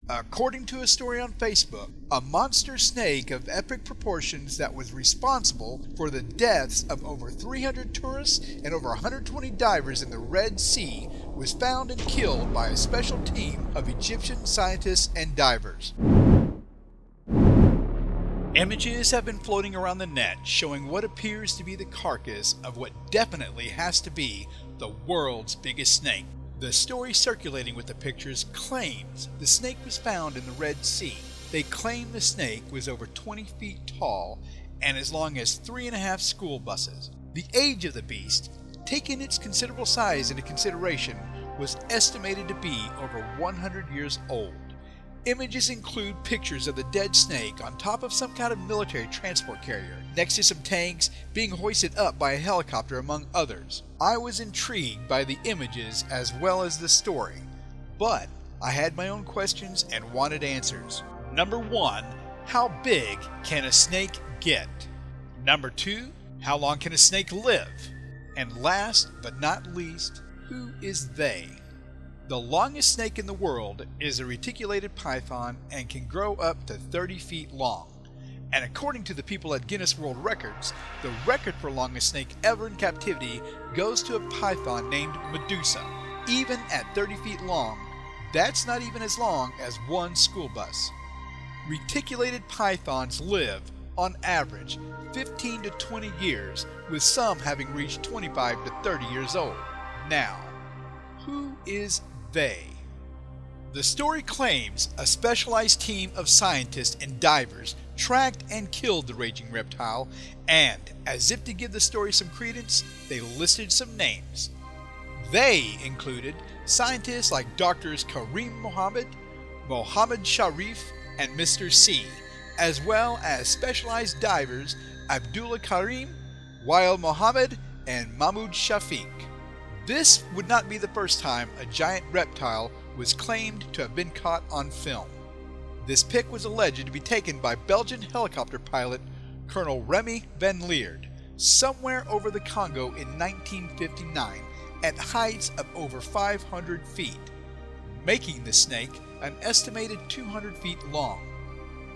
According to a story on Facebook, a monster snake of epic proportions that was responsible for the deaths of over 300 tourists and over 120 divers in the Red Sea was found and killed by a special team of Egyptian scientists and divers. Images have been floating around the net showing what appears to be the carcass of what definitely has to be the world's biggest snake. The story circulating with the pictures claims the snake was found in the Red Sea. They claim the snake was over 20 feet tall and as long as 3.5 school buses. The age of the beast, taking its considerable size into consideration, was estimated to be over 100 years old. Images include pictures of the dead snake on top of some kind of military transport carrier, next to some tanks, being hoisted up by a helicopter, among others. I was intrigued by the images as well as the story, but I had my own questions and wanted answers. Number 1, how big can a snake get? Number 2, how long can a snake live? And last but not least, who is they? The longest snake in the world is a reticulated python and can grow up to 30 feet long. And according to the people at Guinness World Records, the record for longest snake ever in captivity goes to a python named Medusa. Even at 30 feet long, that's not even as long as one school bus. Reticulated pythons live, on average, 15 to 20 years, with some having reached 25 to 30 years old. Now, who is they? The story claims a specialized team of scientists and divers tracked and killed the raging reptile, and, as if to give the story some credence, they listed some names. They included scientists like Drs. Karim Mohammed, Mohammed Sharif, and Mr. C, as well as specialized divers Abdullah Karim, Wael Mohammed, and Mahmoud Shafiq. This would not be the first time a giant reptile was claimed to have been caught on film. This pic was alleged to be taken by Belgian helicopter pilot Colonel Remy van Leerd somewhere over the Congo in 1959 at heights of over 500 feet, making the snake an estimated 200 feet long.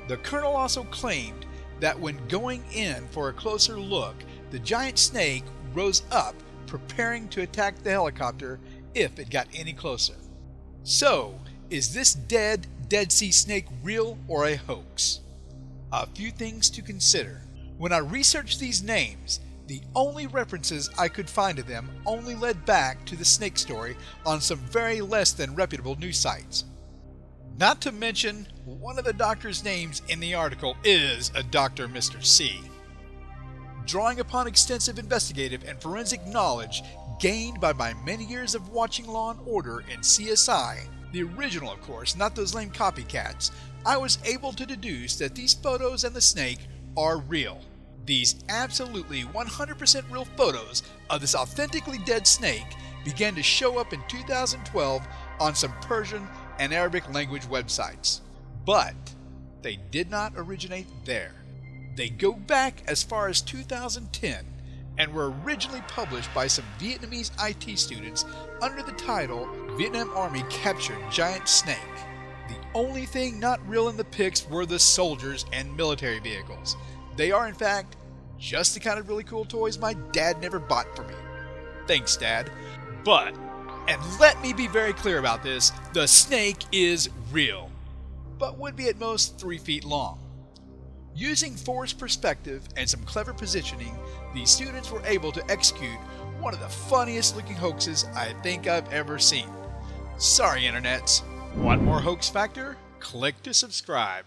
The colonel also claimed that when going in for a closer look, the giant snake rose up, preparing to attack the helicopter if it got any closer. So, is this Dead Sea snake real or a hoax? A few things to consider. When I researched these names, the only references I could find to them only led back to the snake story on some very less than reputable news sites. Not to mention, one of the doctor's names in the article is a Dr. Mr. C. Drawing upon extensive investigative and forensic knowledge gained by my many years of watching Law & Order and CSI, the original of course, not those lame copycats, I was able to deduce that these photos and the snake are real. These absolutely 100% real photos of this authentically dead snake began to show up in 2012 on some Persian and Arabic language websites. But they did not originate there. They go back as far as 2010 and were originally published by some Vietnamese IT students under the title Vietnam Army Captured Giant Snake. The only thing not real in the pics were the soldiers and military vehicles. They are in fact just the kind of really cool toys my dad never bought for me. Thanks, Dad. But, and let me be very clear about this, the snake is real, but would be at most 3 feet long. Using forced perspective and some clever positioning, these students were able to execute one of the funniest looking hoaxes I think I've ever seen. Sorry, internets. Want more hoax factor? Click to subscribe.